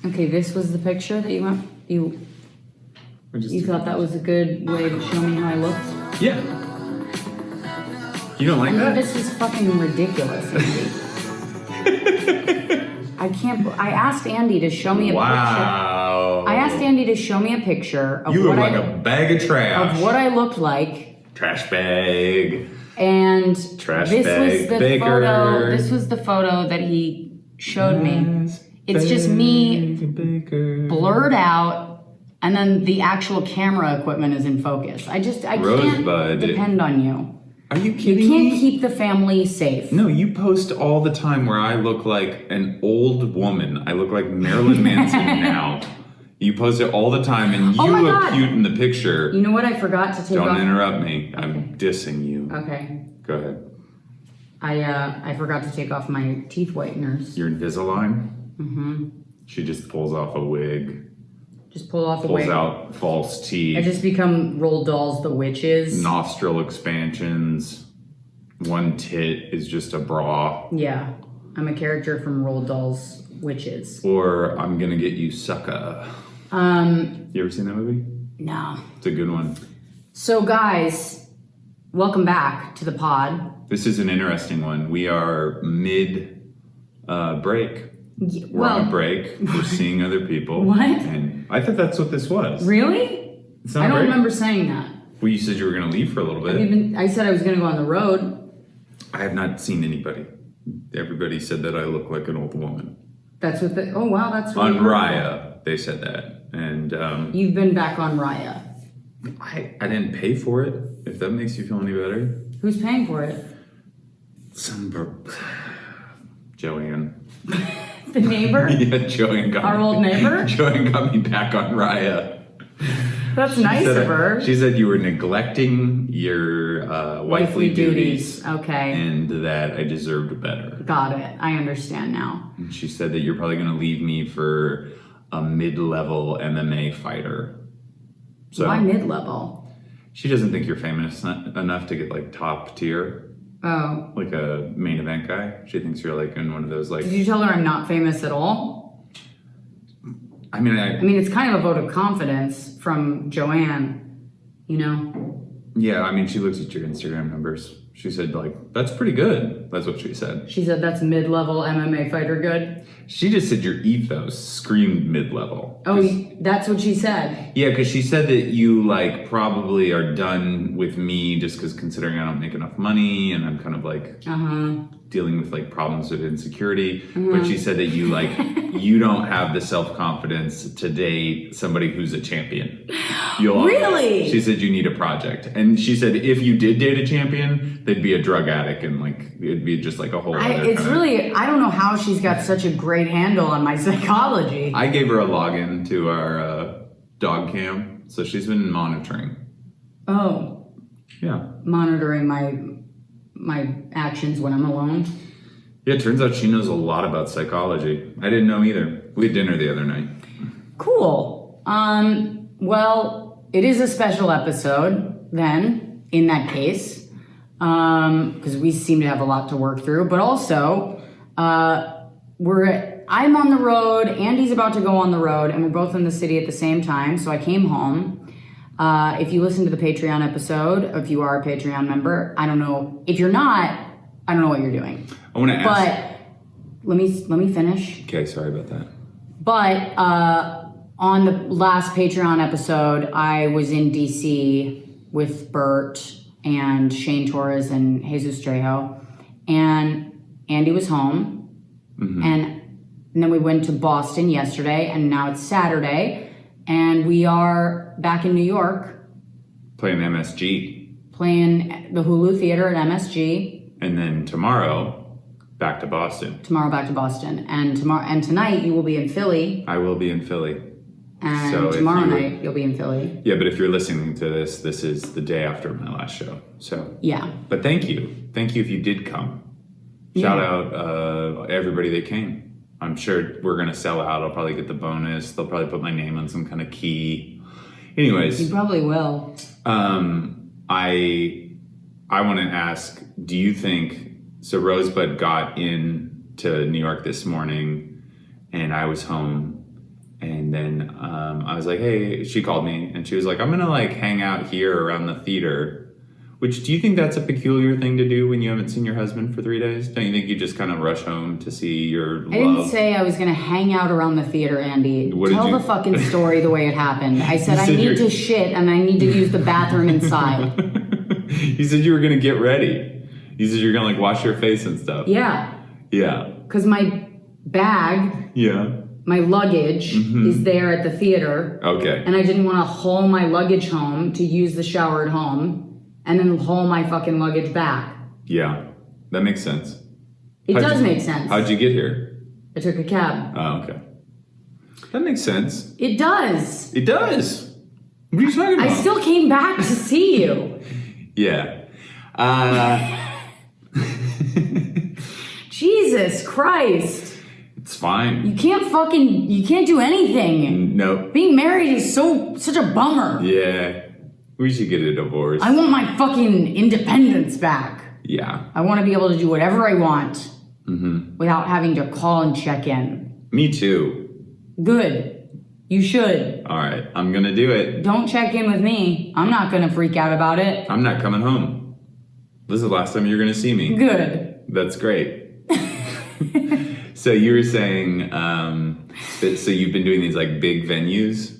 Okay, this was the picture that you thought that was a good way to show me how I looked? Yeah. You don't like that? This is fucking ridiculous, Andy. I asked Andy to show me a picture. Wow. I asked Andy to show me a picture of You look like a bag of trash. of what I looked like. Trash bag. And Trash this bag was the baker. photo. This was the photo that he showed me. It's just me blurred out, and then the actual camera equipment is in focus. I Rosebud. can't depend on you. Are you kidding You can't me? keep the family safe. No, you post all the time where I look like an old woman. I look like Marilyn Manson now. You post it all the time, and you Oh my look God. cute in the picture. You know what? I forgot to take off. Don't interrupt me. I'm dissing you. Okay. Go ahead. I forgot to take off my teeth whiteners. Your Invisalign? Mm-hmm. She just pulls off a wig. Just pull off the Pulls wig. out false teeth. I just become Roald Dahl's The Witches. Nostril expansions. One tit is just a bra. Yeah. I'm a character from Roald Dahl's Witches. Or I'm gonna get you sucker. You ever seen that movie? No. It's a good one. So guys, welcome back to the pod. This is an interesting one. We are mid break. We're on a break. We're seeing other people. What? And I thought that's what this was. Really? It's not I a don't break? remember saying that. Well, you said you were going to leave for a little bit. I said I was going to go on the road. I have not seen anybody. Everybody said that I look like an old woman. That's what the... Oh, wow, that's really On hurtful. Raya, they said that. And You've been back on Raya. I didn't pay for it, if that makes you feel any better. Who's paying for it? Joanne. The neighbor? Yeah, Joanne got Our me. old neighbor? Joanne got me back on Raya. That's nice of her. She said you were neglecting your wifely duties. Okay. And that I deserved better. Got it. I understand now. And she said that you're probably going to leave me for a mid-level MMA fighter. So Why mid-level? she doesn't think you're famous enough to get like top tier, Oh. like a main event guy. She thinks you're like in one of those like. Did you tell her I'm not famous at all? I mean, I mean, it's kind of a vote of confidence from Joanne, you know? yeah. I mean, she looks at your Instagram numbers. She said like that's pretty good. That's what she said. She said that's mid-level MMA fighter good. She just said your ethos screamed mid-level. Oh, that's what she said. Yeah, because she said that you like probably are done with me just because considering I don't make enough money and I'm kind of like dealing with like problems with insecurity. But she said that you like you don't have the self-confidence to date somebody who's a champion. Really? She said you need a project, and she said if you did date a champion, they'd be a drug addict and like it'd be just like a whole. I don't know how she's got such a great handle on my psychology. I gave her a login to our dog cam, so she's been monitoring. Oh, Yeah. monitoring my actions when I'm alone. Yeah, it turns out she knows a lot about psychology. I didn't know either. We had dinner the other night. Cool. Well, it is a special episode then, in that case, because we seem to have a lot to work through, but also, I'm on the road, Andy's about to go on the road, and we're both in the city at the same time, so I came home. If you listen to the Patreon episode, if you are a Patreon member, I don't know. If you're not, I don't know what you're doing. I want to ask. But let me finish. Okay, sorry about that. But on the last Patreon episode, I was in DC with Bert and Shane Torres and Jesus Trejo, and Andy was home, and then we went to Boston yesterday, and now it's Saturday, and we are back in New York Playing MSG. playing the Hulu Theater at MSG. And then tomorrow, back to Boston. Tomorrow back to Boston, and tonight you will be in Philly, I will be in Philly. and So if tomorrow you were- night you'll be in Philly. Yeah, but if you're listening to this, this is the day after my last show. So, Yeah. but thank you. Thank you if you did come. Shout out everybody that came. I'm sure we're going to sell out. I'll probably get the bonus. They'll probably put my name on some kind of key. Anyways. You probably will. I want to ask, do you think, so Rosebud got in to New York this morning and I was home And then I was like, hey, she called me and she was like, I'm gonna like hang out here around the theater. Which, do you think that's a peculiar thing to do when you haven't seen your husband for 3 days? Don't you think you just kind of rush home to see your love? I didn't say I was going to hang out around the theater, Andy. Tell the fucking story the way it happened. I said I need to shit and I need to use the bathroom inside. You said you were going to get ready. You said you're going to like wash your face and stuff. Yeah. Yeah. Because my bag, Yeah. my luggage is there at the theater. Okay. And I didn't want to haul my luggage home to use the shower at home and then haul my fucking luggage back. Yeah. That makes sense. It does make sense. How'd you get here? I took a cab. Oh, okay. That makes sense. It does. It does. What are you talking about? I still came back to see you. Yeah. Jesus Christ. It's fine. You can't do anything. Nope. Being married is such a bummer. Yeah. We should get a divorce. I want my fucking independence back. Yeah. I want to be able to do whatever I want without having to call and check in. Me too. Good. You should. All right. I'm going to do it. Don't check in with me. I'm not going to freak out about it. I'm not coming home. This is the last time you're going to see me. Good. That's great. So you were saying that so you've been doing these like big venues?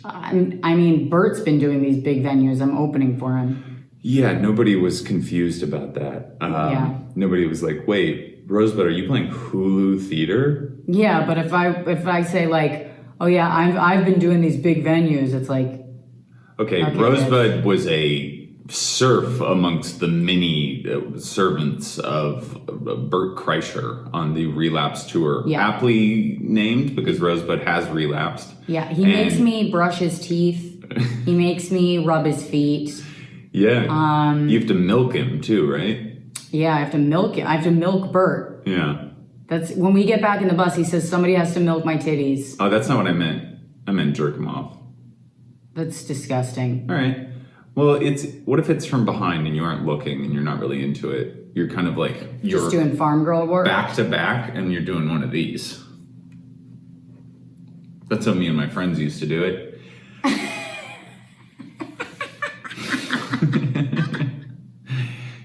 I mean, Bert's been doing these big venues. I'm opening for him. Yeah, nobody was confused about that. Yeah. Nobody was like, wait, Rosebud, are you playing Hulu theater? Yeah, but if I say like, oh yeah, I've been doing these big venues, it's like, Okay, Rosebud was a serf amongst the many servants of Bert Kreischer on the Relapse tour. Yeah. Aptly named because Rosebud has relapsed. yeah, he makes me brush his teeth. He makes me rub his feet. Yeah. You have to milk him too, right? Yeah, I have to milk it. I have to milk Bert. Yeah. That's when we get back in the bus. He says somebody has to milk my titties. Oh, that's not what I meant. I meant jerk him off. That's disgusting. All right. Well, what if it's from behind and you aren't looking and you're not really into it? You're kind of like you're Just doing farm girl work. back to back and you're doing one of these. That's how me and my friends used to do it.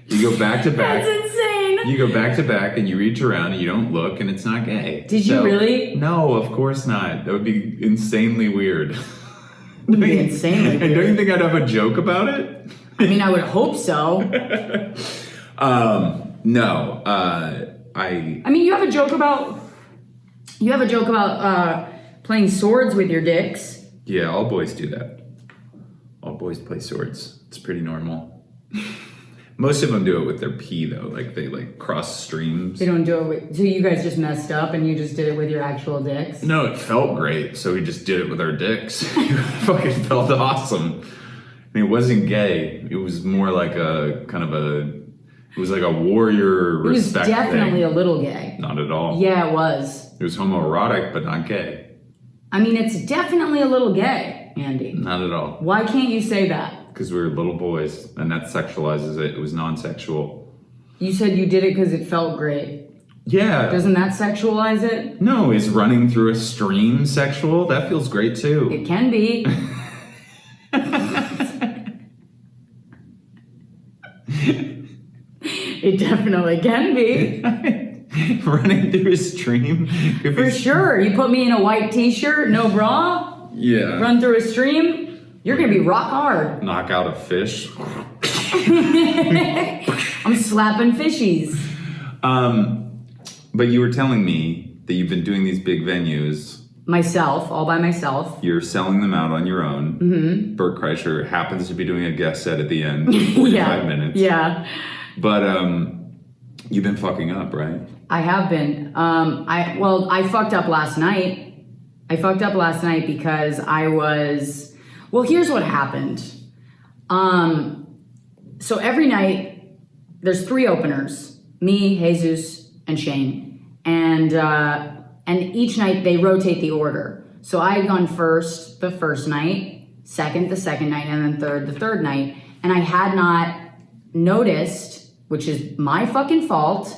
You go back to back. That's insane. You go back to back and you reach around and you don't look and it's not gay. Did you really? No, of course not. That would be insanely weird. Would be insanely And don't you weird. think I'd have a joke about it? I mean, I would hope so. No. I mean, you have a joke about playing swords with your dicks. Yeah, all boys do that. All boys play swords. It's pretty normal. Most of them do it with their pee though, like they like cross streams. They don't do it with. So you guys just messed up and you just did it with your actual dicks. No, it felt great, so we just did it with our dicks. It fucking felt awesome. I mean, it wasn't gay. It was more like a kind of a. It was like a warrior It was respect definitely thing. a little gay. Not at all. Yeah, it was. It was homoerotic, but not gay. I mean, it's definitely a little gay, Andy. Not at all. Why can't you say that? Because we were little boys, and that sexualizes it. It was non-sexual. You said you did it because it felt great. Yeah. Doesn't that sexualize it? No, is running through a stream sexual? That feels great too. It can be. It definitely can be. Running through a stream? For sure. You put me in a white t-shirt, no bra, Yeah. run through a stream, you're gonna be rock hard. Knock out a fish. I'm slapping fishies. But you were telling me that you've been doing these big venues. Myself, all by myself. You're selling them out on your own. Mm-hmm. Bert Kreischer happens to be doing a guest set at the end, 45 minutes. Yeah. But you've been fucking up, right? I have been. I fucked up last night. I fucked up last night because here's what happened. So every night there's 3 openers, me, Jesus, and Shane. And each night they rotate the order. So I had gone first the first night, second the second night, and then third the third night. And I had not noticed, which is my fucking fault,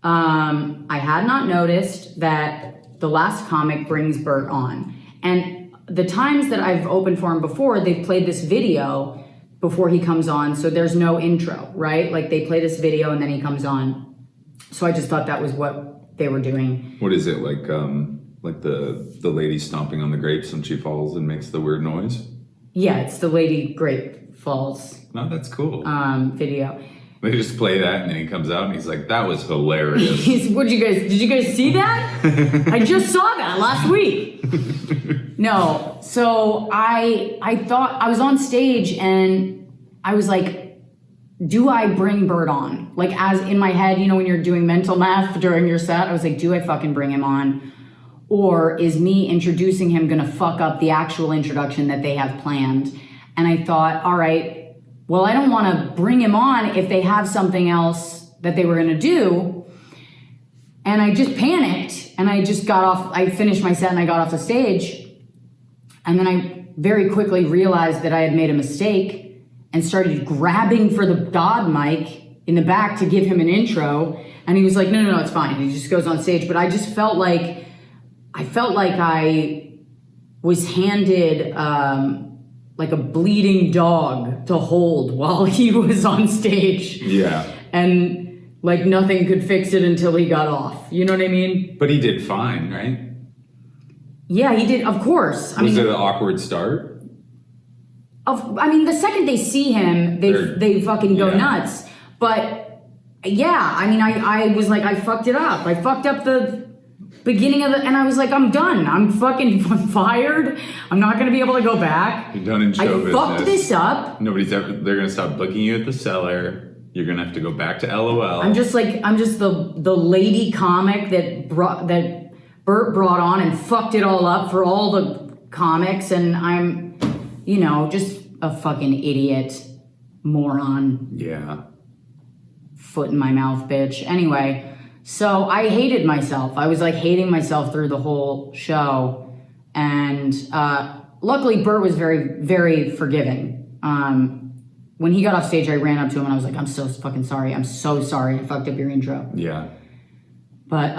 I had not noticed that the last comic brings Bert on. And the times that I've opened for him before, they've played this video before he comes on, so there's no intro, right? Like they play this video and then he comes on. So I just thought that was what they were doing. What is it, like the lady stomping on the grapes when she falls and makes the weird noise? Yeah, it's the Lady Grape Falls No, that's cool. video. They just play that and then he comes out and he's like, that was hilarious. Did you guys see that? I just saw that last week. No, so I thought, I was on stage and I was like, do I bring Bert on? Like, as in my head, when you're doing mental math during your set, I was like, do I fucking bring him on? Or is me introducing him gonna fuck up the actual introduction that they have planned? And I thought, all right, well, I don't wanna bring him on if they have something else that they were gonna do. And I just panicked and I finished my set and I got off the stage. And then I very quickly realized that I had made a mistake and started grabbing for the God mic in the back to give him an intro. And he was like, no, it's fine. He just goes on stage. But I just felt like I was handed like a bleeding dog to hold while he was on stage. Yeah. And like nothing could fix it until he got off. You know what I mean? But he did fine, right? Yeah, he did, of course. Was it an awkward start? The second they see him, they fucking go nuts. But yeah, I was like, I fucked it up. I fucked up the beginning of and I was like, I'm done. I'm fucking fired. I'm not gonna be able to go back. You're done in show business. I fucked this up. They're gonna stop booking you at the Cellar. You're gonna have to go back to LOL. I'm just the lady comic that Bert brought on and fucked it all up for all the comics, and I'm, just a fucking idiot, moron. Yeah. Foot in my mouth, bitch. Anyway, so I hated myself. I was like hating myself through the whole show, and luckily Bert was very, very forgiving. When he got off stage, I ran up to him and I was like, I'm so fucking sorry. I'm so sorry I fucked up your intro. Yeah. But,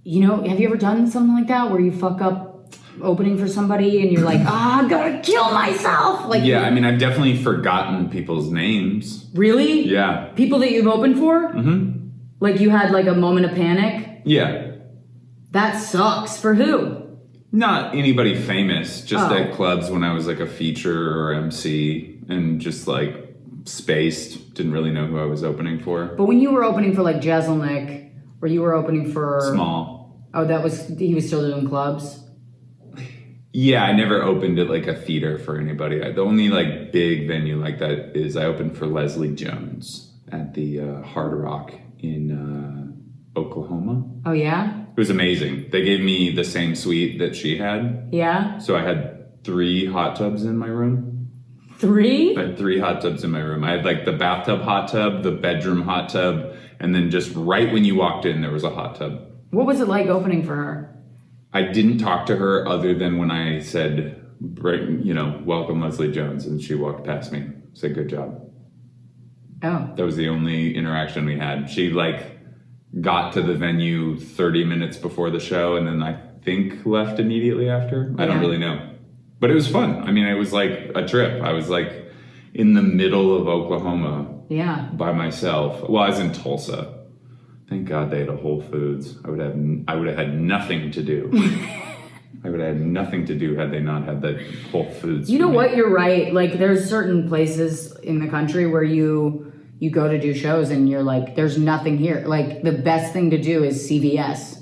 have you ever done something like that where you fuck up opening for somebody and you're like, I'm gonna kill myself? Like, yeah, I've definitely forgotten people's names. Really? Yeah. People that you've opened for? Mm-hmm. Like you had like a moment of panic? Yeah. That sucks. For who? Not anybody famous, just at clubs when I was like a feature or MC and just like spaced, didn't really know who I was opening for. But when you were opening for like Jeselnik, or you were opening for... Small. Oh, he was still doing clubs? Yeah, I never opened at like a theater for anybody. The only like big venue like that is I opened for Leslie Jones at the Hard Rock in Oklahoma. Oh, yeah? It was amazing. They gave me the same suite that she had. Yeah? So I had 3 hot tubs in my room. 3? I had 3 hot tubs in my room. I had like the bathtub hot tub, the bedroom hot tub, and then just right when you walked in, there was a hot tub. What was it like opening for her? I didn't talk to her other than when I said, welcome Leslie Jones, and she walked past me. Said, good job. Oh. That was the only interaction we had. She got to the venue 30 minutes before the show, and then I think left immediately after. I don't really know. But it was fun. It was like a trip. I was like in the middle of Oklahoma by myself. Well, I was in Tulsa. Thank God they had a Whole Foods. I would have had nothing to do. I would have had nothing to do had they not had that Whole Foods. You know what? You're right. Like, there's certain places in the country where you go to do shows and you're like, there's nothing here. Like, the best thing to do is CVS.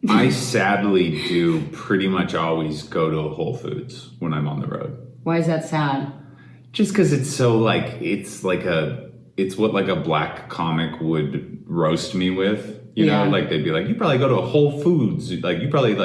I sadly do pretty much always go to a Whole Foods when I'm on the road. Why is that sad? Just because it's so it's what like a black comic would roast me with. You know, like they'd be like, you probably go to a Whole Foods. Like you probably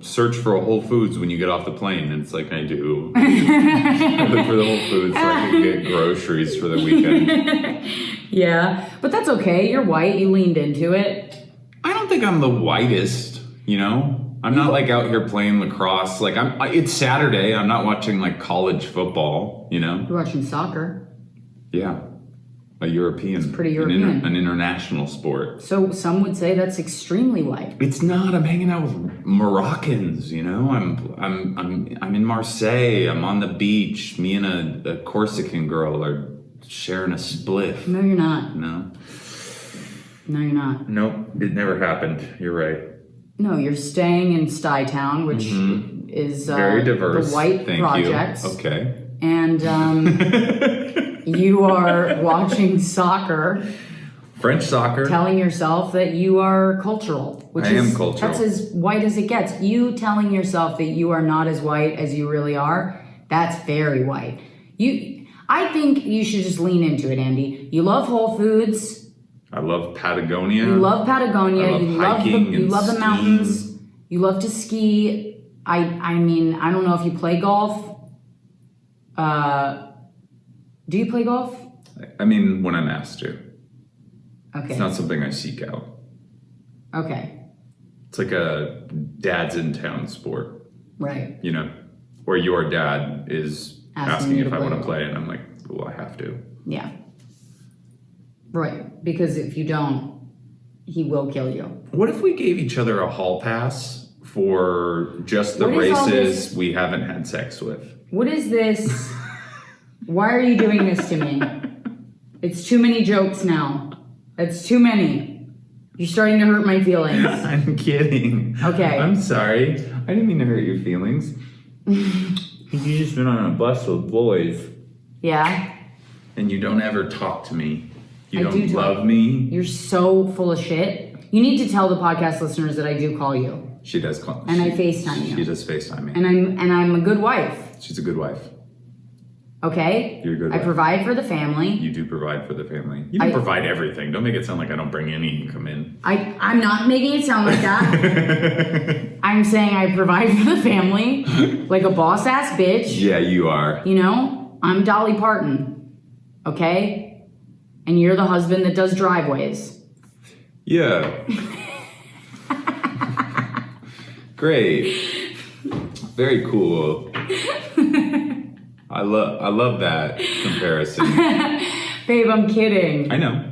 search for a Whole Foods when you get off the plane. And it's like, I do. I look for the Whole Foods so I can get groceries for the weekend. Yeah, but that's okay. You're white. You leaned into it. I don't think I'm the whitest, I'm not like out here playing lacrosse. Like it's Saturday. I'm not watching like college football, You're watching soccer. Yeah. a European. It's pretty European. An international sport. So some would say that's extremely white. It's not. I'm hanging out with Moroccans, you know. I'm in Marseille. I'm on the beach. Me and a Corsican girl are sharing a spliff. No, you're not. No. No, you're not. Nope. It never happened. You're right. No, you're staying in Stuytown, which is very diverse. The White Thank Projects. you. Okay. And you are watching soccer. French soccer. Telling yourself that you are cultural. Which I am cultural. That's as white as it gets. You telling yourself that you are not as white as you really are, that's very white. I think you should just lean into it, Andy. You love Whole Foods. I love Patagonia. You love Patagonia. I love You love the skiing. mountains. You love to ski. I mean, I don't know if you play golf. Do you play golf? I mean, when I'm asked to. Okay. It's not something I seek out. Okay. It's like a dad's in town sport, Right. you know, where your dad is asking you if to I play want to golf. play, and I'm like, well, I have to. Yeah. Right. Because if you don't, he will kill you. What if we gave each other a hall pass for just the What is all races this- we haven't had sex with? What is this? Why are you doing this to me? It's too many jokes now. It's too many. You're starting to hurt my feelings. I'm kidding. Okay. I'm sorry. I didn't mean to hurt your feelings. You just been on a bus with boys, Yeah? and you don't ever talk to me. You I don't do talk. love me. You're so full of shit. You need to tell the podcast listeners that I do call you. She does call. And I she- FaceTime you. She does FaceTime me. And I'm a good wife. She's a good wife. Okay? You're a good I wife. provide for the family. You do provide for the family. You don't provide everything. Don't make it sound like I don't bring any income in. I'm not making it sound like that. I'm saying I provide for the family like a boss ass bitch. Yeah, you are. You know, I'm Dolly Parton. Okay? And you're the husband that does driveways. Yeah. Great. Very cool. I love that comparison. Babe, I'm kidding. I know.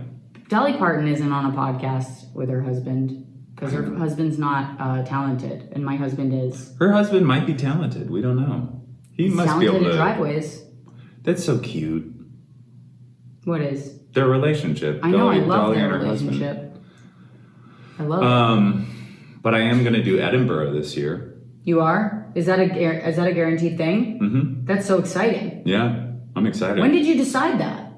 Dolly Parton isn't on a podcast with her husband because her husband's not talented, and my husband is. Her husband might be talented. We don't know. He must be Talented able at to. driveways. That's so cute. What is? Their relationship. I know, I love Dolly their and her husband. relationship. I love it. But I am going to do Edinburgh this year. You are? Is that a guaranteed thing? Mm-hmm. That's so exciting. Yeah, I'm excited. When did you decide that?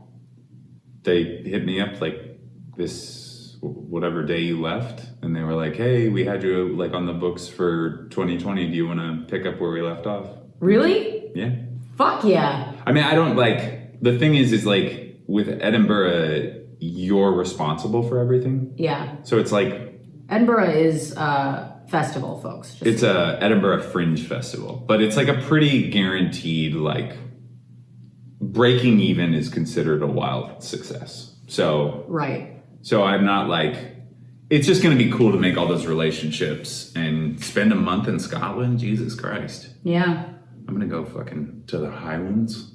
They hit me up like this whatever day you left, and they were like, "Hey, we had you like on the books for 2020. Do you want to pick up where we left off?" Really? Yeah. Fuck yeah. I mean, I don't like the thing is like with Edinburgh, you're responsible for everything. Yeah. So it's like Edinburgh is festival, folks. Just it's a Edinburgh Fringe Festival, but it's like a pretty guaranteed like breaking even is considered a wild success. So right. So I'm not like, it's just going to be cool to make all those relationships and spend a month in Scotland. Jesus Christ. Yeah. I'm going to go fucking to the Highlands.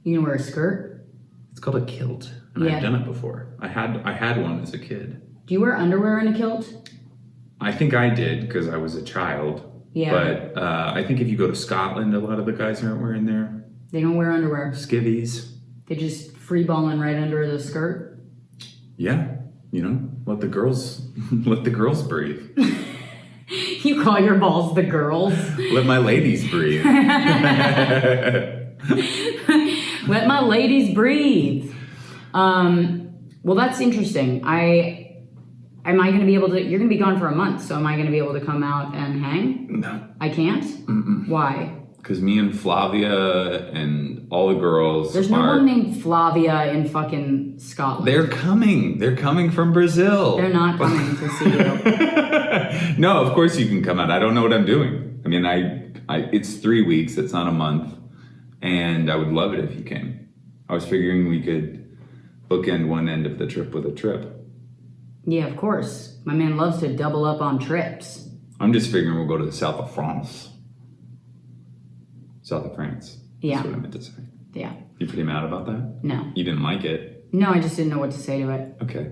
You gonna wear a skirt? It's called a kilt. And Yeah. I've done it before. I had one as a kid. Do you wear underwear in a kilt? I think I did because I was a child. Yeah. But I think if you go to Scotland, a lot of the guys aren't wearing their They don't wear underwear. skivvies. They just free balling right under the skirt. Yeah. You know, let the girls breathe. You call your balls the girls. Let my ladies breathe. Let my ladies breathe. Well, that's interesting. Am I going to be able to? You're going to be gone for a month, so am I going to be able to come out and hang? No. I can't. Why? Because me and Flavia and all the girls There's no one named Flavia in fucking Scotland. They're coming. They're coming from Brazil. They're not coming to see you. No, of course you can come out. I don't know what I'm doing. I mean, it's 3 weeks. It's not a month. And I would love it if you came. I was figuring we could bookend one end of the trip with a trip. Yeah, of course. My man loves to double up on trips. I'm just figuring we'll go to the south of France. South of France. Yeah. That's what I meant to say. Yeah. You pretty mad about that? No. You didn't like it. No, I just didn't know what to say to it. Okay.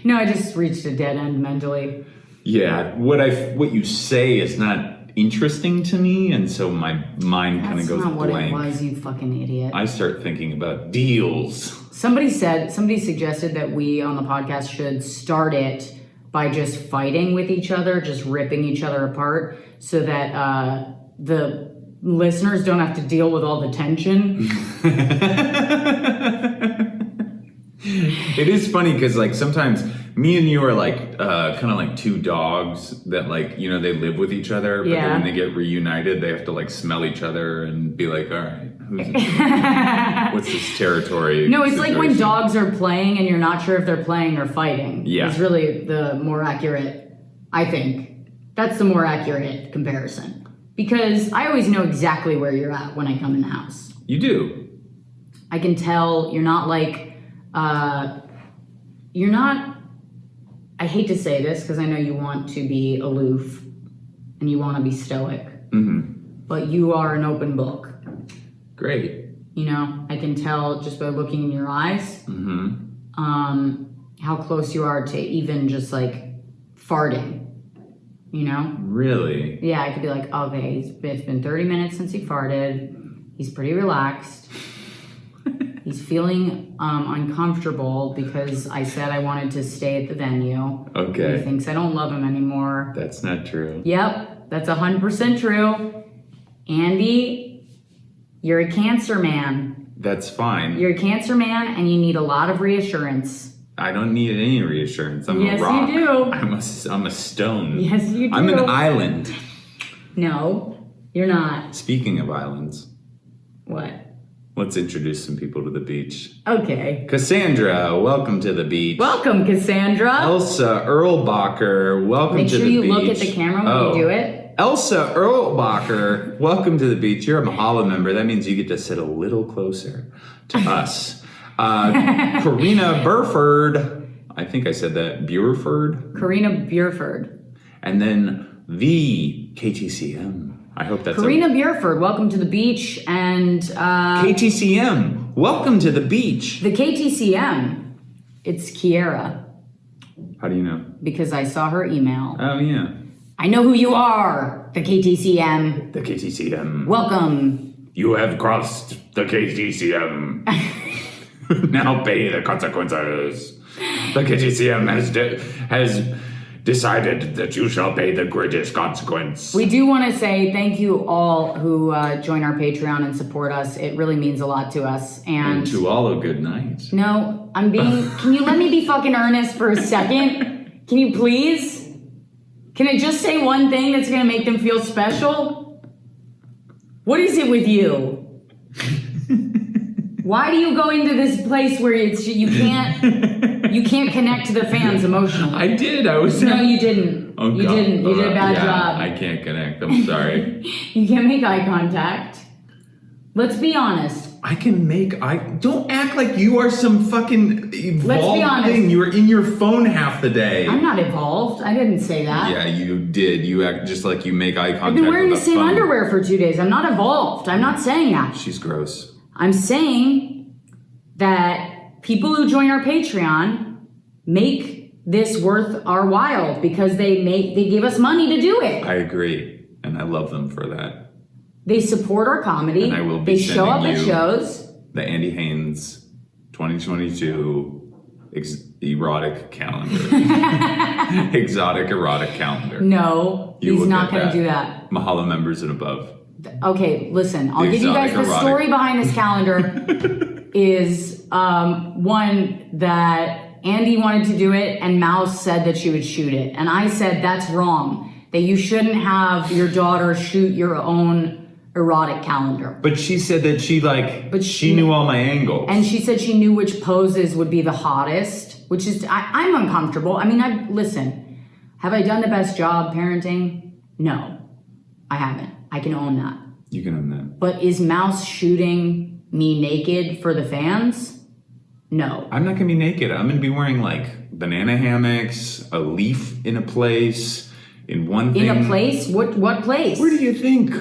No, I just reached a dead end mentally. Yeah, what you say is not interesting to me, and so my mind kind of That's goes not what blank. it was, you fucking idiot. I start thinking about deals. Somebody suggested that we on the podcast should start it by just fighting with each other, just ripping each other apart, so that the listeners don't have to deal with all the tension. It is funny because like sometimes me and you are like kind of like two dogs that like, you know, they live with each other, but then when they get reunited they have to like smell each other and be like, all right, what's this territory? No, it's situation? like when dogs are playing and you're not sure if they're playing or fighting. Yeah. It's really the more accurate, I think. That's the more accurate comparison. Because I always know exactly where you're at when I come in the house. You do. I can tell you're not like, you're not, I hate to say this because I know you want to be aloof and you want to be stoic, but you are an open book. Great. You know, I can tell just by looking in your eyes how close you are to even just like farting, you know? Really? Yeah, I could be like, okay, it's been 30 minutes since he farted. He's pretty relaxed. He's feeling uncomfortable because I said I wanted to stay at the venue. Okay. He thinks I don't love him anymore. That's not true. Yep, that's 100% true. Andy, you're a Cancer man. That's fine. You're a Cancer man and you need a lot of reassurance. I don't need any reassurance. I'm Yes, a rock. you do. I'm a stone. Yes, you do. I'm an island. No, you're not. Speaking of islands, What? let's introduce some people to the beach. Okay. Cassandra, welcome to the beach. Welcome, Cassandra. Elsa Erlbacher, welcome Make to sure the you beach. look at the camera when you do it. Elsa Erlbacher, welcome to the beach. You're a Mahalo member. That means you get to sit a little closer to us. Karina Burford, I think I said that. Burford? Karina Burford. And then the KTCM. I hope that's Karina Burford, welcome to the beach. And KTCM, welcome to the beach. the KTCM, it's Kiera. How do you know? Because I saw her email. Oh, yeah. I know who you are, the KTCM. The KTCM. Welcome. You have crossed the KTCM. Now pay the consequences. The KTCM has decided that you shall pay the greatest consequence. We do want to say thank you all who join our Patreon and support us. It really means a lot to us. And to all a good night. No, I'm being... Can you let me be fucking earnest for a second? Can you please? Can I just say one thing that's going to make them feel special? What is it with you? Why do you go into this place where you can't connect to the fans emotionally? I did. I was. No, you didn't. Oh, you God. didn't. You did a bad Yeah, job. I can't connect. I'm sorry. You can't make eye contact. Let's be honest. I can make. Don't act like you are some fucking evolved honest. thing. You were in your phone half the day. I'm not evolved. I didn't say that. Yeah, you did. You act just like you make eye contact. I've been wearing the with a same phone. underwear for 2 days. I'm not evolved. I'm not saying that. She's gross. I'm saying that people who join our Patreon make this worth our while because they give us money to do it. I agree, and I love them for that. They support our comedy. And I will be they show up sending at you- shows. The Andy Haynes 2022 erotic calendar. Exotic erotic calendar. No, You he's will not get going to that. do that. Mahalo members and above. Okay, listen. I'll give you guys exotic the erotic. story behind this calendar. Is one that Andy wanted to do it and Mouse said that she would shoot it. And I said that's wrong. That you shouldn't have your daughter shoot your own erotic calendar. But she said that she knew all my angles. And she said she knew which poses would be the hottest, which is, I'm uncomfortable. I mean, listen, have I done the best job parenting? No, I haven't. I can own that. You can own that. But is Mouse shooting me naked for the fans? No. I'm not gonna be naked. I'm gonna be wearing like banana hammocks, a leaf in a place, in one thing. In a place? What place? Where do you think?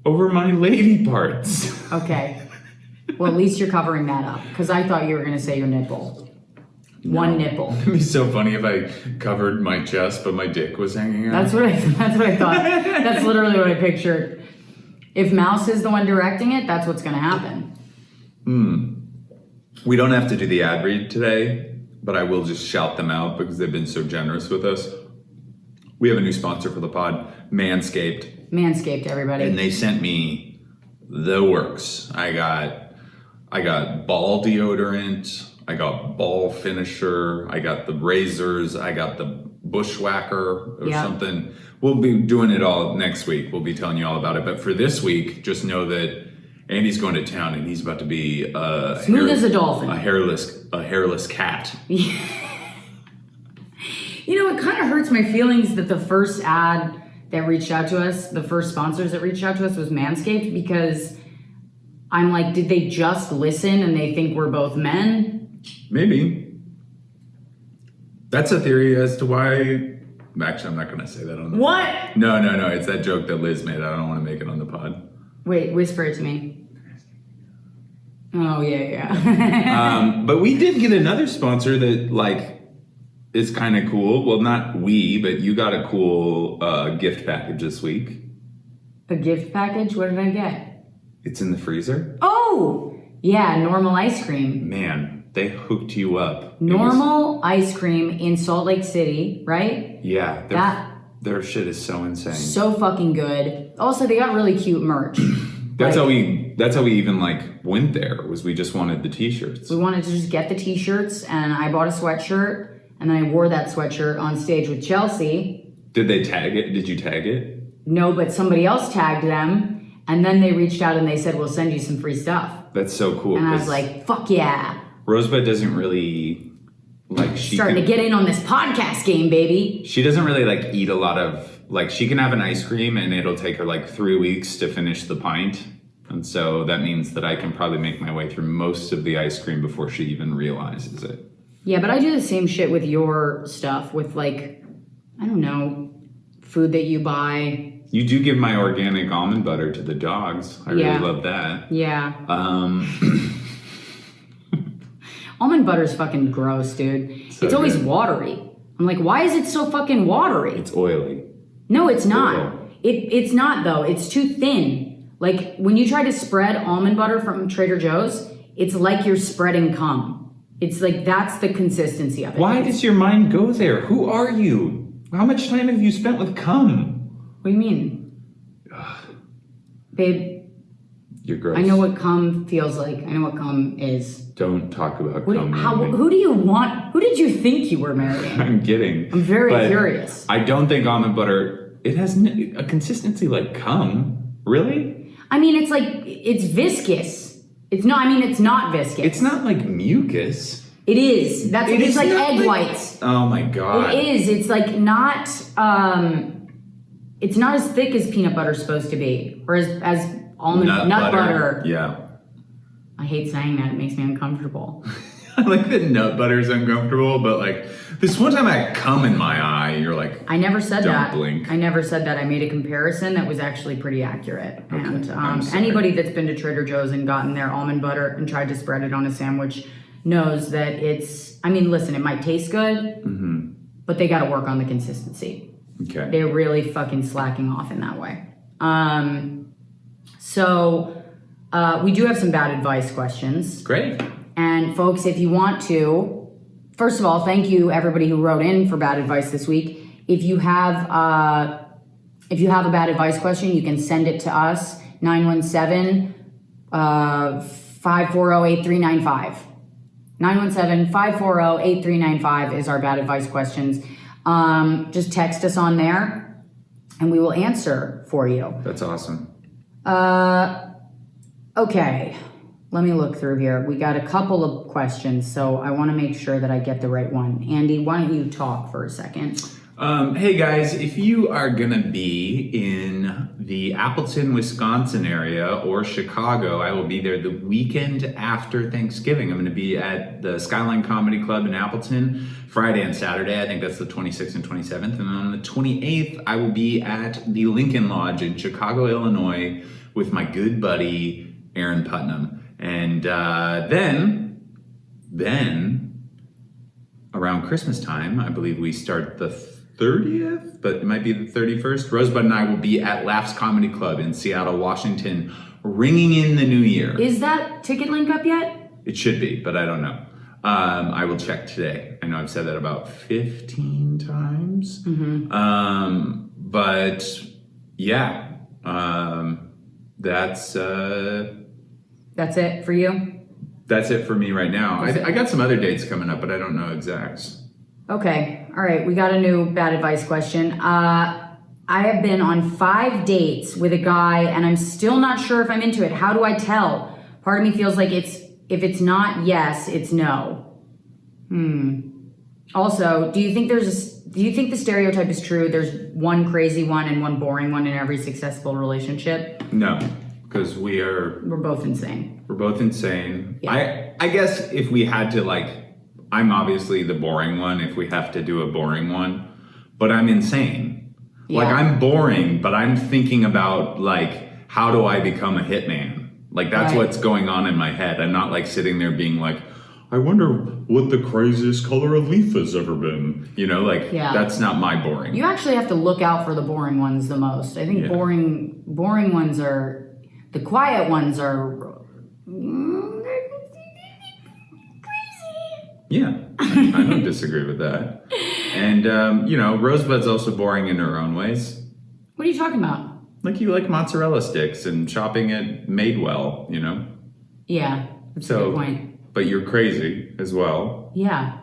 Over my lady parts. Okay. Well, at least you're covering that up, because I thought you were going to say your nipple. One nipple. It'd be so funny if I covered my chest, but my dick was hanging out. That's what I thought. That's literally what I pictured. If Mouse is the one directing it, that's what's going to happen. We don't have to do the ad read today, but I will just shout them out because they've been so generous with us. We have a new sponsor for the pod, Manscaped. Manscaped, everybody. And they sent me the works. I got ball deodorant, I got ball finisher, I got the razors, I got the bushwhacker or something. We'll be doing it all next week. We'll be telling you all about it. But for this week, just know that Andy's going to town and he's about to be smooth as a dolphin. A hairless cat. You know, it kind of hurts my feelings that the first ad that reached out to us, the first sponsors that reached out to us was Manscaped, because I'm like, did they just listen and they think we're both men? Maybe. That's a theory as to why. Actually, I'm not going to say that on the What? pod. No. It's that joke that Liz made. I don't want to make it on the pod. Wait, whisper it to me. Oh, yeah. But we did get another sponsor that, like, is kind of cool. Well, not we, but you got a cool gift package this week. A gift package? What did I get? It's in the freezer. Oh! Yeah, normal ice cream. Man, they hooked you up. Normal ice cream in Salt Lake City, right? Yeah. Their shit is so insane. So fucking good. Also, they got really cute merch. That's how we even like went there, was we just wanted the t-shirts. We wanted to just get the t-shirts, and I bought a sweatshirt, and then I wore that sweatshirt on stage with Chelsea. Did they tag it? Did you tag it? No, but somebody else tagged them, and then they reached out and they said, we'll send you some free stuff. That's so cool. And I was like, fuck yeah. Rosebud doesn't really like Starting to get in on this podcast game, baby. She doesn't really like eat a lot of, like, she can have an ice cream and it'll take her like 3 weeks to finish the pint. And so that means that I can probably make my way through most of the ice cream before she even realizes it. Yeah, but I do the same shit with your stuff, with like, I don't know, food that you buy. You do give my organic almond butter to the dogs. I really love that. Yeah. Almond butter's fucking gross, dude. So it's always good. watery. I'm like, why is it so fucking watery? It's oily. No, it's not. Oil. It's not, though. It's too thin. Like, when you try to spread almond butter from Trader Joe's, it's like you're spreading cum. It's like, that's the consistency of it. Why does your mind go there? Who are you? How much time have you spent with cum? What do you mean? Babe, You're gross. I know what cum feels like. I know what cum is. Don't talk about cum. Who do you want? Who did you think you were marrying? I'm kidding. I'm very curious. I don't think almond butter, it has a consistency like cum. Really? I mean, it's like, it's viscous. It's not viscous. It's not like mucus. It is. It's like egg whites. Oh my God. It is. It's like not, it's not as thick as peanut butter's supposed to be. Or as almond nut butter. Yeah. I hate saying that. It makes me uncomfortable. I like that nut butter's uncomfortable, but like this one time I had cum in my eye, you're like, I never said don't that. blink. I never said that. I made a comparison that was actually pretty accurate. Okay, And I'm sorry. anybody that's been to Trader Joe's and gotten their almond butter and tried to spread it on a sandwich knows that it's, I mean, listen, it might taste good, but they got to work on the consistency. Okay. They're really fucking slacking off in that way. So we do have some bad advice questions. Great. And folks, if you want to, first of all, thank you everybody who wrote in for bad advice this week. If you have a bad advice question, you can send it to us, 917-540-8395. 917-540-8395 is our bad advice questions. Just text us on there and we will answer for you. That's awesome. Okay, let me look through here. We got a couple of questions, so I want to make sure that I get the right one. Andy, why don't you talk for a second? Hey guys, if you are gonna be in the Appleton, Wisconsin area or Chicago, I will be there the weekend after Thanksgiving. I'm gonna be at the Skyline Comedy Club in Appleton Friday and Saturday. I think that's the 26th and 27th. And on the 28th, I will be at the Lincoln Lodge in Chicago, Illinois with my good buddy, Aaron Putnam. And then around Christmas time, I believe we start the 30th, but it might be the 31st. Rosebud and I will be at Laughs Comedy Club in Seattle, Washington, ringing in the new year. Is that ticket link up yet? It should be, but I don't know. I will check today. I know I've said that about 15 times. But yeah, that's it for you? That's it for me right now. I got some other dates coming up, but I don't know exacts. Okay. All right. We got a new bad advice question. I have been on 5 dates with a guy and I'm still not sure if I'm into it. How do I tell? Part of me feels like if it's not yes, it's no. Also, do you think the stereotype is true? There's one crazy one and one boring one in every successful relationship? No, because we're both insane. We're both insane. Yeah. I guess if we had to I'm obviously the boring one if we have to do a boring one, but I'm insane. Yeah. I'm boring, but I'm thinking about how do I become a hitman? That's Right. what's going on in my head. I'm not sitting there being I wonder what the craziest color a leaf has ever been. Yeah. That's not my boring. You actually have to look out for the boring ones the most. I think Yeah. boring ones are, the quiet ones are crazy. Yeah, I don't disagree with that. And, Rosebud's also boring in her own ways. What are you talking about? You like mozzarella sticks and shopping at Madewell, Yeah, that's a good point. But you're crazy as well, Yeah.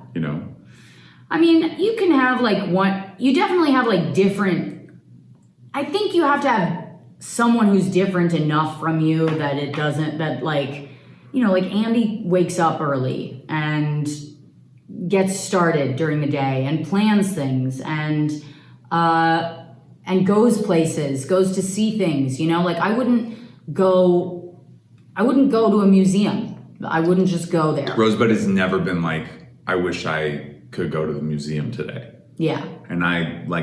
I mean, you can have you definitely have different, I think you have to have someone who's different enough from you that it doesn't, Andy wakes up early and gets started during the day and plans things and goes places, goes to see things, I wouldn't go to a museum. I wouldn't just go there. Rosebud has never been I wish I could go to the museum today. Yeah. And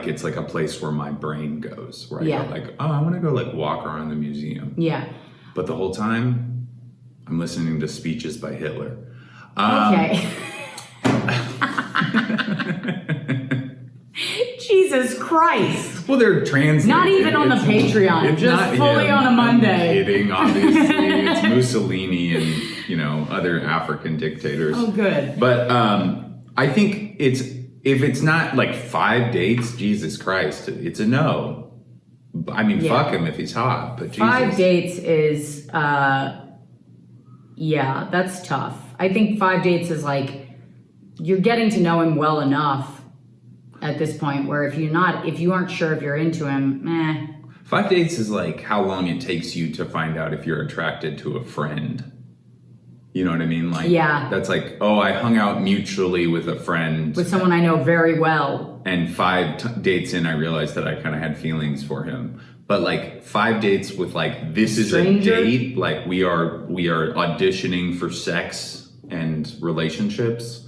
it's a place where my brain goes, where I go oh, I want to go walk around the museum. Yeah. But the whole time, I'm listening to speeches by Hitler. Okay. Jesus Christ. Well, they're translated. Not even on the Patreon, It's just not fully him. on a Monday. I'm kidding, obviously. It's Mussolini and, other African dictators. Oh, good. But I think if it's not 5 dates, Jesus Christ, it's a no. I mean, fuck him if he's hot, but Jesus. 5 dates is, that's tough. I think 5 dates is you're getting to know him well enough at this point where if you aren't sure if you're into him, 5 dates is how long it takes you to find out if you're attracted to a friend. You know what I mean? Yeah. That's I hung out mutually with a friend. with someone I know very well. And 5 dates in, I realized that I kind of had feelings for him. But 5 dates with this is Stranger? a date. We are auditioning for sex and relationships.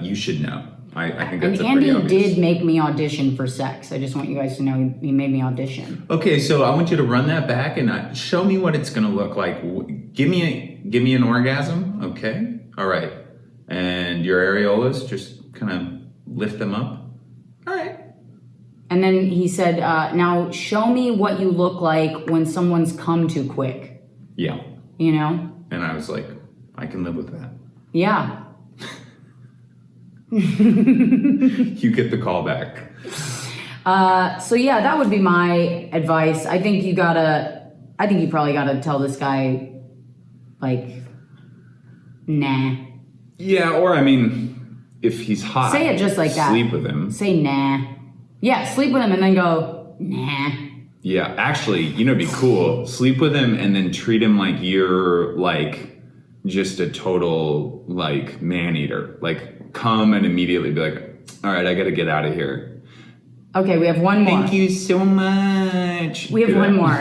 You should know. I think that's And a pretty Andy obvious. did make me audition for sex. I just want you guys to know he made me audition. Okay, so I want you to run that back and show me what it's going to look like. Give me an orgasm, okay? All right. And your areolas, just kind of lift them up. All right. And then he said, now show me what you look like when someone's come too quick. Yeah. And I was like, I can live with that. Yeah. You get the call back. So yeah, that would be my advice. I think you probably gotta tell this guy, nah. Yeah, or if he's hot, Say it just like that. Sleep with him. Say nah. Yeah, sleep with him and then go, nah. Yeah, actually, it'd be cool. Sleep with him and then treat him like you're just a total man eater. Come and immediately be all right, I gotta get out of here. Okay, we have one more. Thank you so much. We have one more.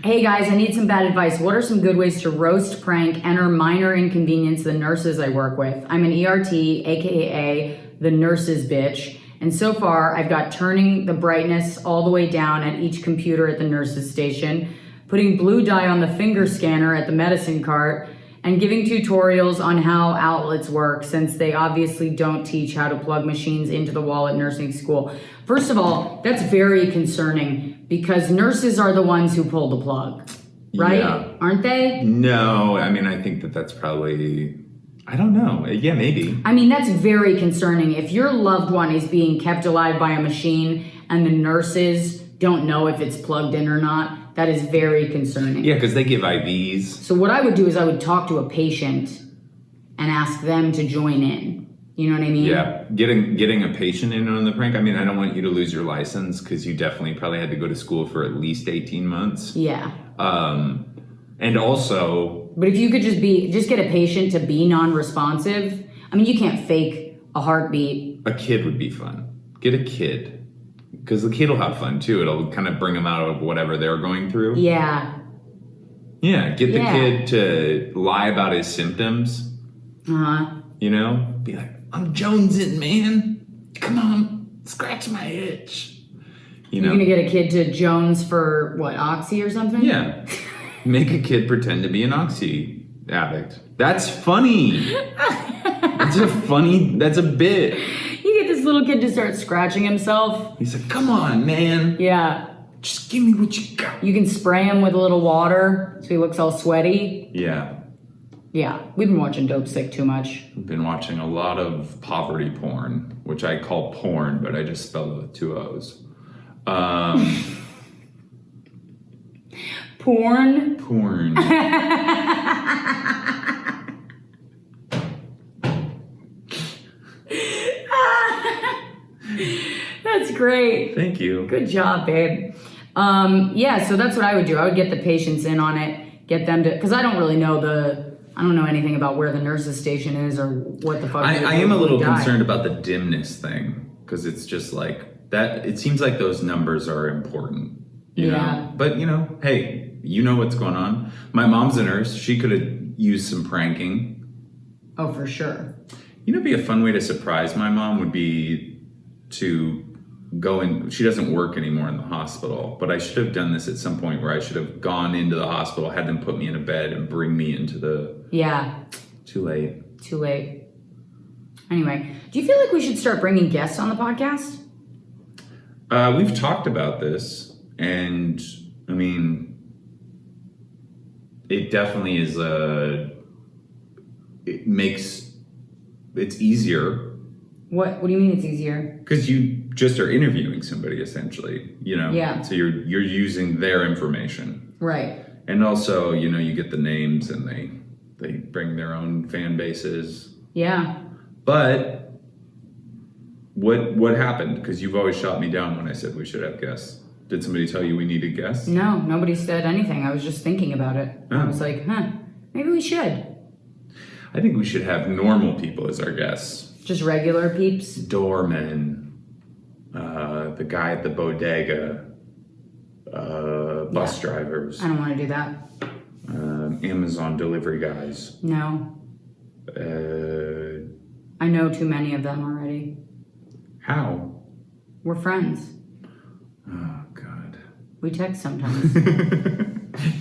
Hey guys, I need some bad advice. What are some good ways to roast, prank, and or minor inconvenience the nurses I work with? I'm an ERT, aka the nurses bitch. And so far, I've got turning the brightness all the way down at each computer at the nurses station, putting blue dye on the finger scanner at the medicine cart, and giving tutorials on how outlets work, since they obviously don't teach how to plug machines into the wall at nursing school. First of all, that's very concerning because nurses are the ones who pull the plug, right? Yeah. Aren't they? No, I mean, I think that's probably, I don't know. Yeah, maybe. I mean, that's very concerning. If your loved one is being kept alive by a machine and the nurses don't know if it's plugged in or not, that is very concerning. Yeah, because they give IVs. So what I would do is I would talk to a patient and ask them to join in. You know what I mean? Yeah, getting a patient in on the prank. I mean, I don't want you to lose your license because you definitely probably had to go to school for at least 18 months. Yeah. And also, But if you could just get a patient to be non-responsive. I mean, you can't fake a heartbeat. a kid would be fun. Get a kid. Because the kid will have fun too. It'll kind of bring them out of whatever they're going through. Yeah. Yeah, get the Yeah. kid to lie about his symptoms. Uh-huh. You know? Be like, I'm jonesing, man. Come on, scratch my itch. You know? You're gonna get a kid to Jones for what, Oxy or something? Yeah. Make a kid pretend to be an Oxy addict. That's funny. That's a bit. You get this little kid to start scratching himself. He's like, come on, man. Yeah. Just give me what you got. You can spray him with a little water so he looks all sweaty. Yeah. Yeah. We've been watching Dope Sick too much. I've been watching a lot of poverty porn, which I call porn, but I just spell it with 2 O's. Porn. Porn. That's great. Thank you. Good job, babe. Yeah, so that's what I would do. I would get the patients in on it, get them to, because I don't know anything about where the nurse's station is or what the fuck. I am a little concerned about the dimness thing, because it's just like that. It seems like those numbers are important. You know? But, hey, you know what's going on. My mom's a nurse. She could have used some pranking. Oh, for sure. It'd be a fun way to surprise my mom would be to go in. She doesn't work anymore in the hospital, but I should have done this at some point where I should have gone into the hospital, had them put me in a bed and bring me into the... Yeah. Too late. Too late. Anyway, do you feel like we should start bringing guests on the podcast? We've talked about this, and I mean, it definitely is it's easier. What do you mean it's easier? Because you just are interviewing somebody essentially, Yeah. So you're using their information. Right. And also, you get the names and they bring their own fan bases. Yeah. But what happened? Because you've always shot me down when I said we should have guests. Did somebody tell you we needed guests? No, nobody said anything. I was just thinking about it. Oh. I was like, maybe we should. I think we should have normal people as our guests. Just regular peeps. Doormen, the guy at the bodega, bus drivers, I don't want to do that. Amazon delivery guys. No. I know too many of them already. How? We're friends. Oh, God. We text sometimes.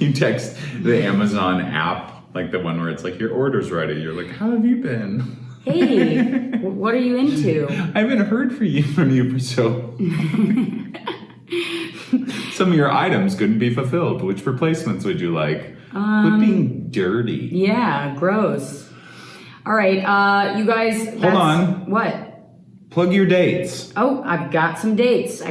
You text the Amazon app, like the one where it's like, your order's ready. You're like, how have you been? Hey, what are you into? I haven't heard from you for so. Some of your items couldn't be fulfilled. Which replacements would you like? Quit being dirty. Yeah, gross. All right, you guys. Hold on. What? Plug your dates. Oh, I've got some dates.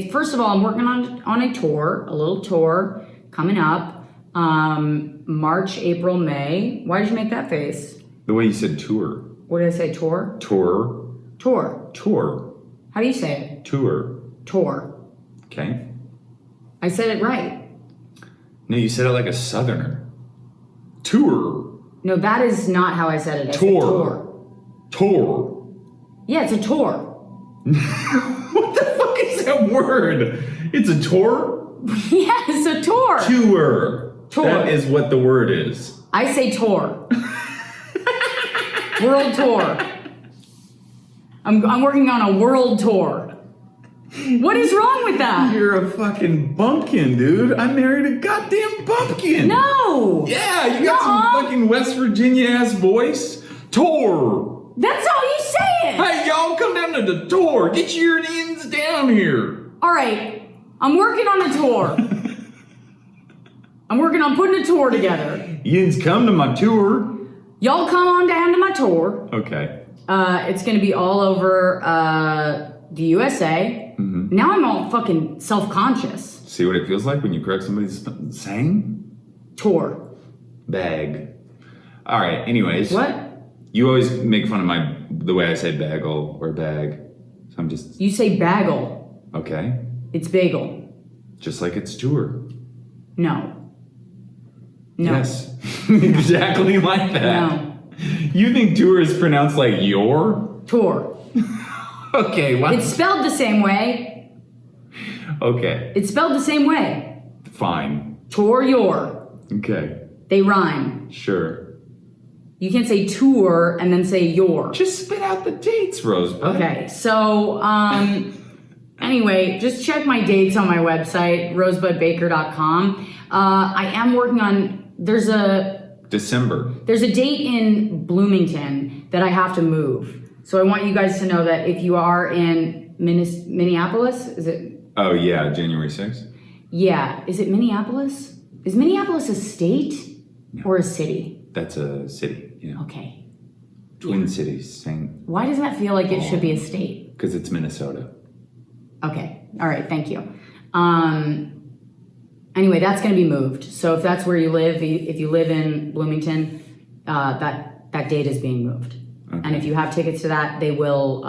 First of all, I'm working on a tour, a little tour coming up. March, April, May. Why did you make that face? The way you said tour. What did I say? Tour? Tour. Tour. Tour. How do you say it? Tour. Tour. Okay. I said it right. No, you said it like a southerner. Tour. No, that is not how I said it. I said Tour. Tour. Yeah, it's a tour. What the fuck is that word? It's a tour? Yeah, it's a tour. Tour. Tour. That is what the word is. I say tour. World tour. I'm working on a world tour. What is wrong with that? You're a fucking bumpkin, dude. I married a goddamn bumpkin. No. Yeah, you got some fucking West Virginia ass voice. Tour. That's how you say it. Hey, y'all, come down to the tour. Get your ends down here. All right, I'm working on a tour. I'm working on putting a tour together. Yins, come to my tour. Y'all come on down to my tour. Okay. It's gonna be all over the USA. Mm-hmm. Now I'm all fucking self-conscious. See what it feels like when you correct somebody's saying? Tour. Bag. All right, anyways. What? You always make fun of the way I say bagel or bag. So I'm just... You say bagel. Okay. It's bagel. Just like it's tour. No. No. Yes. Exactly like that. No. You think tour is pronounced like your? Tour. Okay, what? It's spelled the same way. Okay, It's spelled the same way. fine. Tour, your. Okay, They rhyme. sure. You can't say tour and then say your. Just spit out the dates, Rosebud. Okay, so anyway, just check my dates on my website, rosebudbaker.com. I am working on, there's a December. date in Bloomington that I have to move. So I want you guys to know that if you are in Minneapolis, is it? Oh yeah, January 6th? Yeah, is it Minneapolis? Is Minneapolis a state or a city? That's a city, yeah. Okay. Twin Cities, same. Why does that feel like it should be a state? Because it's Minnesota. Okay. All right. Thank you. Anyway, that's going to be moved. So if that's where you live, if you live in Bloomington, that date is being moved. Okay. And if you have tickets to that, they will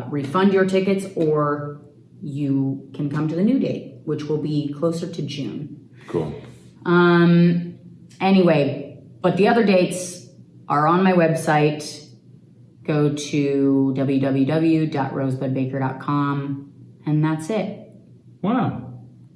refund your tickets, or you can come to the new date, which will be closer to June. Cool. Anyway, but the other dates are on my website. Go to www.rosebudbaker.com, and that's it. Wow.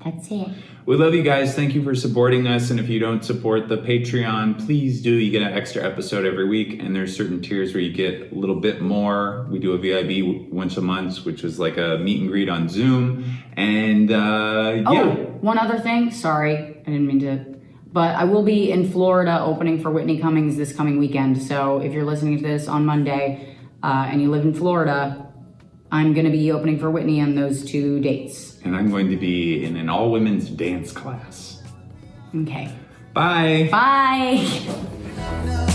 That's it. We love you guys. Thank you for supporting us. And if you don't support the Patreon, please do. You get an extra episode every week. And there's certain tiers where you get a little bit more. We do a VIB once a month, which is like a meet and greet on Zoom. And yeah. One other thing. Sorry, I didn't mean to. But I will be in Florida opening for Whitney Cummings this coming weekend. So if you're listening to this on Monday and you live in Florida, I'm going to be opening for Whitney on those 2 dates. And I'm going to be in an all-women's dance class. Okay. Bye. Bye.